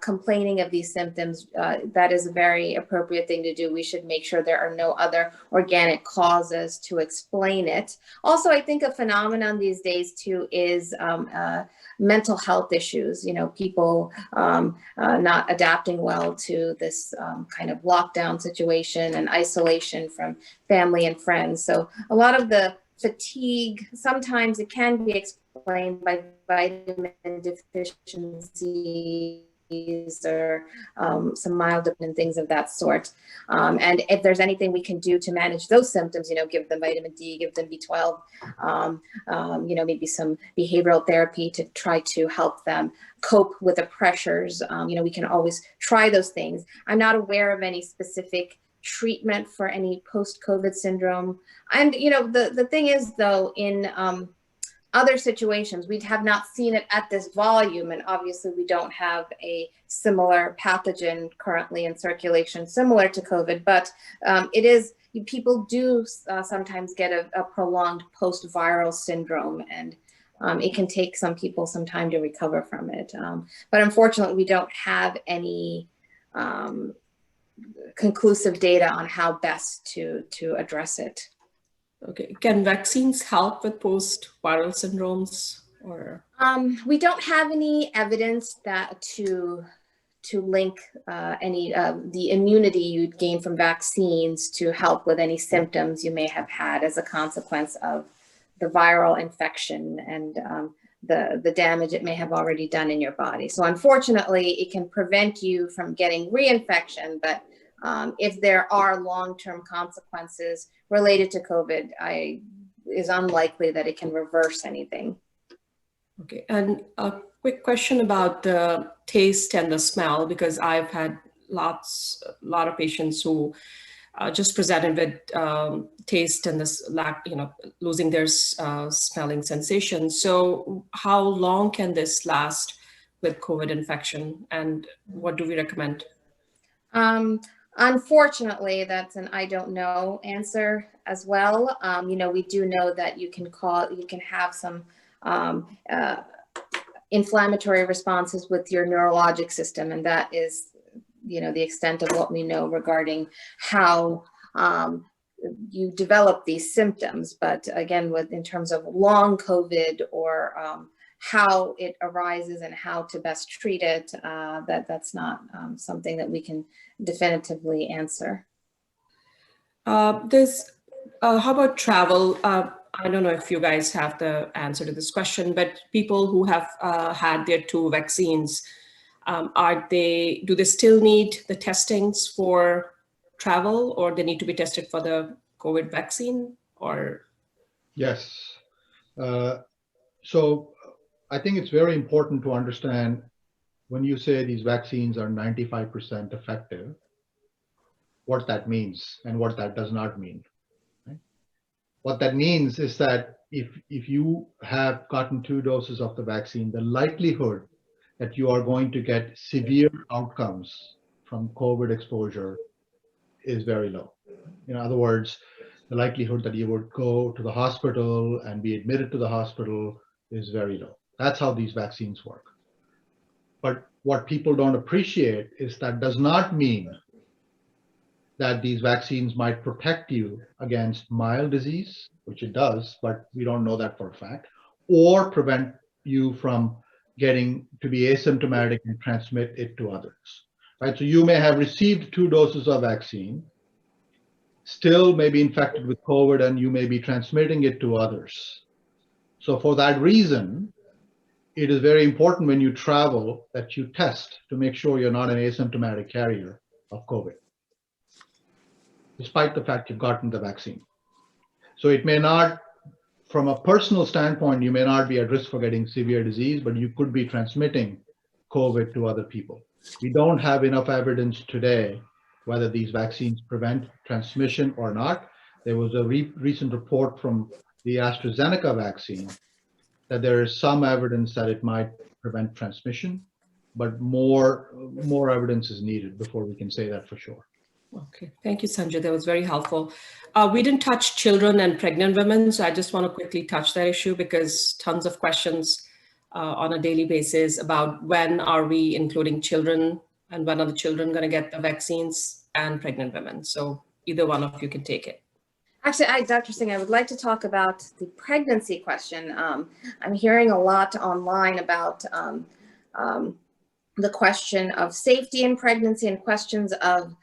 complaining of these symptoms, that is a very appropriate thing to do. We should make sure there are no other organic causes to explain it. Also, I think a phenomenon these days too is mental health issues. People not adapting well to this kind of lockdown situation and isolation from family and friends. So a lot of the fatigue, sometimes it can be explained by vitamin deficiencies or some mild and things of that sort. And if there's anything we can do to manage those symptoms, give them vitamin D, give them B12, maybe some behavioral therapy to try to help them cope with the pressures. We can always try those things. I'm not aware of any specific treatment for any post-COVID syndrome. And, the thing is, though, in other situations, we have not seen it at this volume, and obviously we don't have a similar pathogen currently in circulation similar to COVID, but people do sometimes get a prolonged post-viral syndrome, and it can take some people some time to recover from it. But unfortunately, we don't have any conclusive data on how best to address it. Okay, can vaccines help with post-viral syndromes, or? We don't have any evidence that to link the immunity you'd gain from vaccines to help with any symptoms you may have had as a consequence of viral infection and the damage it may have already done in your body. So unfortunately, it can prevent you from getting reinfection, but if there are long-term consequences related to COVID, is unlikely that it can reverse anything. Okay, and a quick question about the taste and the smell, because I've had a lot of patients who just presented with taste and this losing their smelling sensation. So how long can this last with COVID infection, and what do we recommend? Unfortunately, that's an I don't know answer as well. We do know that you can have some inflammatory responses with your neurologic system, and that is the extent of what we know regarding how you develop these symptoms. But again, in terms of long COVID or how it arises and how to best treat it, that's not something that we can definitively answer. How about travel? I don't know if you guys have the answer to this question, but people who have had their 2 vaccines, do they still need the testings for travel, or they need to be tested for the COVID vaccine? Or Yes. So I think it's very important to understand when you say these vaccines are 95% effective, what that means and what that does not mean. Right? What that means is that if you have gotten 2 doses of the vaccine, the likelihood that you are going to get severe outcomes from COVID exposure is very low. In other words, the likelihood that you would go to the hospital and be admitted to the hospital is very low. That's how these vaccines work. But what people don't appreciate is that does not mean that these vaccines might protect you against mild disease, which it does, but we don't know that for a fact, or prevent you from getting to be asymptomatic and transmit it to others. Right? So you may have received 2 doses of vaccine, still may be infected with COVID, and you may be transmitting it to others. So for that reason, it is very important when you travel that you test to make sure you're not an asymptomatic carrier of COVID, despite the fact you've gotten the vaccine. So it may not, from a personal standpoint, you may not be at risk for getting severe disease, but you could be transmitting COVID to other people. We don't have enough evidence today whether these vaccines prevent transmission or not. There was a recent report from the AstraZeneca vaccine that there is some evidence that it might prevent transmission, but more evidence is needed before we can say that for sure. Okay, thank you, Sanjay. That was very helpful. We didn't touch children and pregnant women, so I just want to quickly touch that issue because tons of questions on a daily basis about when are we including children and when are the children going to get the vaccines, and pregnant women. So either one of you can take it. Actually, Dr. Singh, I would like to talk about the pregnancy question. I'm hearing a lot online about the question of safety in pregnancy and questions of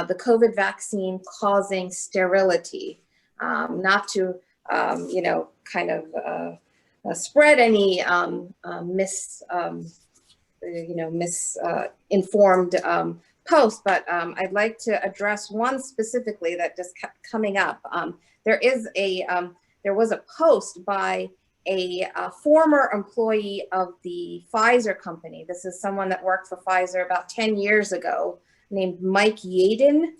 the COVID vaccine causing sterility. Not to, spread any misinformed post, but I'd like to address one specifically that just kept coming up. There was a post by a former employee of the Pfizer company. This is someone that worked for Pfizer about 10 years ago, named Mike Yaden.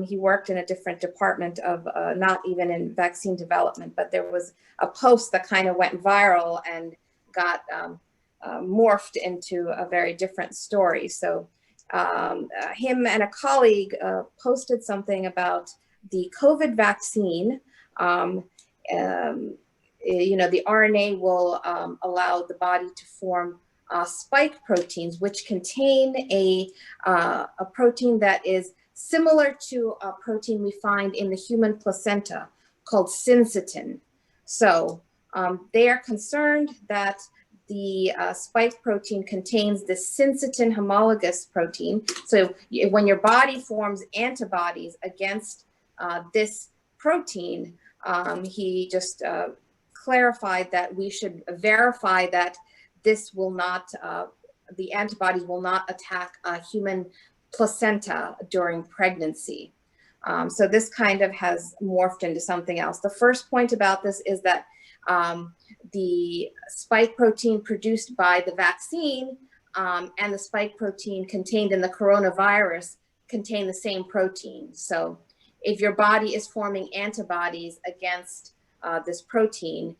He worked in a different department of, not even in vaccine development, but there was a post that kind of went viral and got morphed into a very different story. So him and a colleague posted something about the COVID vaccine. The RNA will allow the body to form spike proteins, which contain a protein that is similar to a protein we find in the human placenta called syncytin. So they are concerned that the spike protein contains this syncytin homologous protein. So when your body forms antibodies against this protein, he just clarified that we should verify that this will not, the antibodies will not attack a human placenta during pregnancy. So this kind of has morphed into something else. The first point about this is that the spike protein produced by the vaccine and the spike protein contained in the coronavirus contain the same protein. So if your body is forming antibodies against this protein,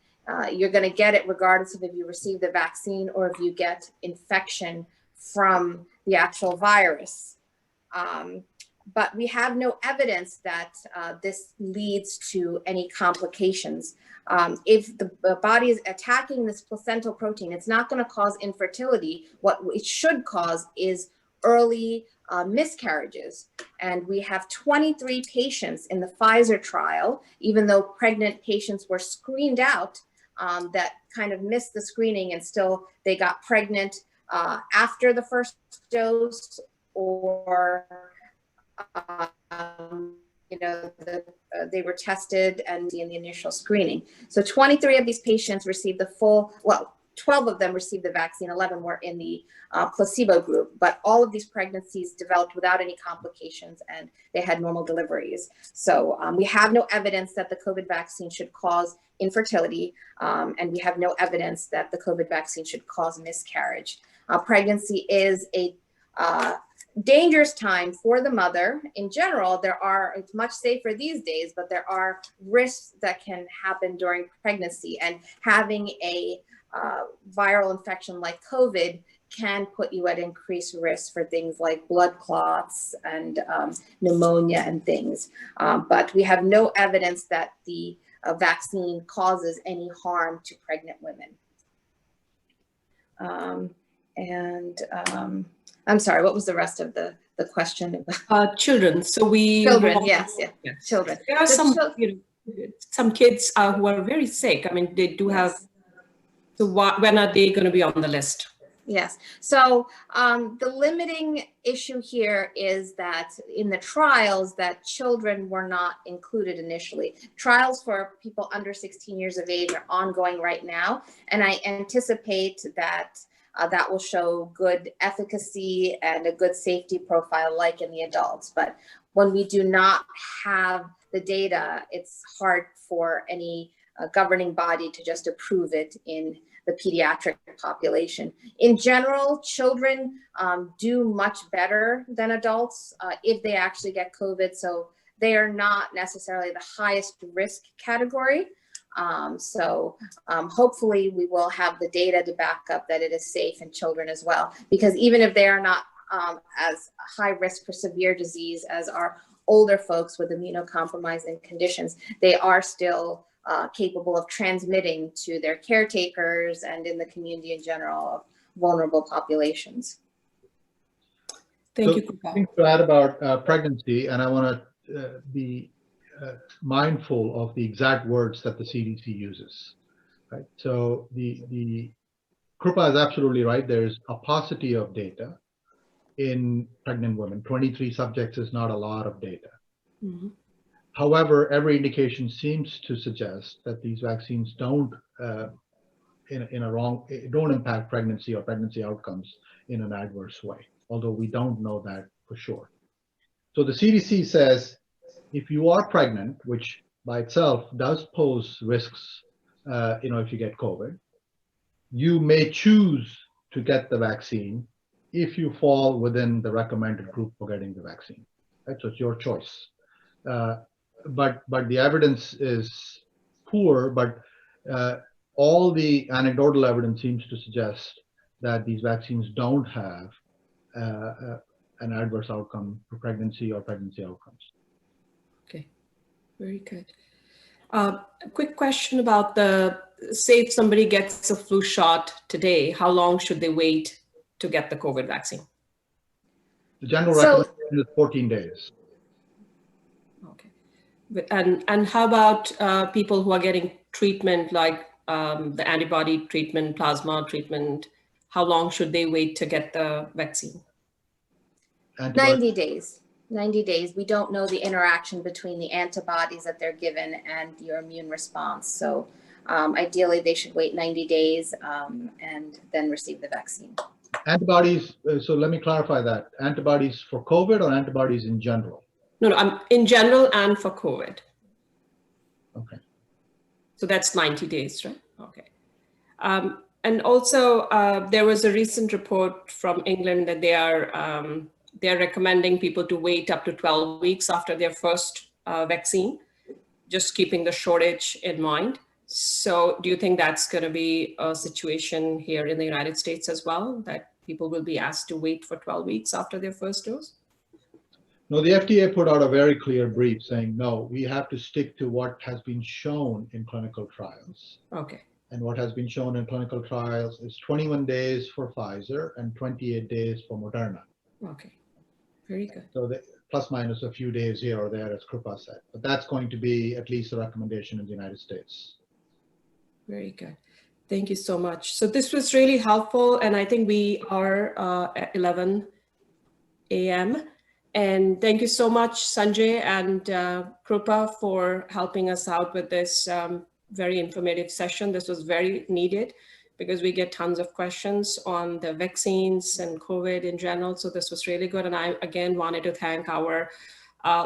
you're going to get it regardless of if you receive the vaccine or if you get infection from the actual virus. But we have no evidence that this leads to any complications. If the body is attacking this placental protein, it's not going to cause infertility. What it should cause is early miscarriages. And we have 23 patients in the Pfizer trial, even though pregnant patients were screened out, that kind of missed the screening and still they got pregnant after the first dose, or they were tested and in the initial screening. So 23 of these patients received the full, well, 12 of them received the vaccine, 11 were in the placebo group, but all of these pregnancies developed without any complications and they had normal deliveries. So we have no evidence that the COVID vaccine should cause infertility, and we have no evidence that the COVID vaccine should cause miscarriage. Pregnancy is a dangerous time for the mother. In general, it's much safer these days, but there are risks that can happen during pregnancy, and having a viral infection like COVID can put you at increased risk for things like blood clots and pneumonia and things. But we have no evidence that the vaccine causes any harm to pregnant women. I'm sorry, what was the rest of the question? Children. So children, yes, children. There are some kids who are very sick. I mean, they do have. So when are they going to be on the list? Yes. So the limiting issue here is that in the trials that children were not included initially. Trials for people under 16 years of age are ongoing right now, and I anticipate that that will show good efficacy and a good safety profile like in the adults. But when we do not have the data, it's hard for any governing body to just approve it in the pediatric population. In general, children do much better than adults if they actually get COVID. So they are not necessarily the highest risk category. Hopefully we will have the data to back up that it is safe in children as well, because even if they are not as high risk for severe disease as our older folks with immunocompromising conditions, they are still capable of transmitting to their caretakers and in the community in general of vulnerable populations. Thank you, Krupa. Things to add about pregnancy, and I want to be mindful of the exact words that the CDC uses. Right. So the Krupa is absolutely right. There's a paucity of data in pregnant women. 23 subjects is not a lot of data. Mm-hmm. However, every indication seems to suggest that these vaccines don't don't impact pregnancy or pregnancy outcomes in an adverse way, although we don't know that for sure. So the CDC says if you are pregnant, which by itself does pose risks, if you get COVID, you may choose to get the vaccine if you fall within the recommended group for getting the vaccine. Right? So it's your choice. But the evidence is poor, but all the anecdotal evidence seems to suggest that these vaccines don't have an adverse outcome for pregnancy or pregnancy outcomes. Okay, very good. A quick question about say if somebody gets a flu shot today, how long should they wait to get the COVID vaccine? The general recommendation is 14 days. Okay. And how about people who are getting treatment like the antibody treatment, plasma treatment? How long should they wait to get the vaccine? 90 days. 90 days. We don't know the interaction between the antibodies that they're given and your immune response. So Ideally, they should wait 90 days and then receive the vaccine. Antibodies, so let me clarify that. Antibodies for COVID or antibodies in general? No, I'm in general and for COVID. Okay. So that's 90 days, right? Okay. And also, there was a recent report from England that they're recommending people to wait up to 12 weeks after their first vaccine, just keeping the shortage in mind. So do you think that's going to be a situation here in the United States as well, that people will be asked to wait for 12 weeks after their first dose? No, the FDA put out a very clear brief saying, no, we have to stick to what has been shown in clinical trials. Okay. And what has been shown in clinical trials is 21 days for Pfizer and 28 days for Moderna. Okay, very good. So plus minus a few days here or there, as Krupa said. But that's going to be at least a recommendation in the United States. Very good. Thank you so much. So this was really helpful. And I think we are at 11 a.m. And thank you so much, Sanjay and Krupa, for helping us out with this very informative session. This was very needed because we get tons of questions on the vaccines and COVID in general. So this was really good. And I, again, wanted to thank our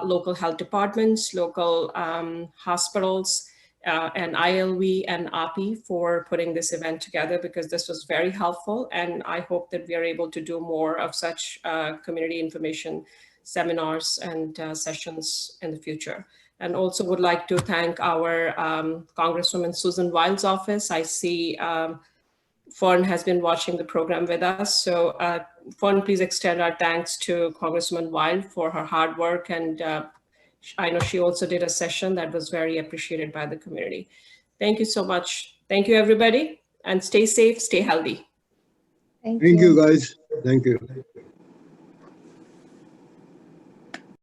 local health departments, local hospitals, and IAALV and AAPI for putting this event together, because this was very helpful. And I hope that we are able to do more of such community information seminars and sessions in the future. And also would like to thank our Congresswoman Susan Wild's office. I see Fern has been watching the program with us. So Fern, please extend our thanks to Congresswoman Wild for her hard work. And I know she also did a session that was very appreciated by the community. Thank you so much. Thank you, everybody. And stay safe, stay healthy. Thank you, guys. Thank you.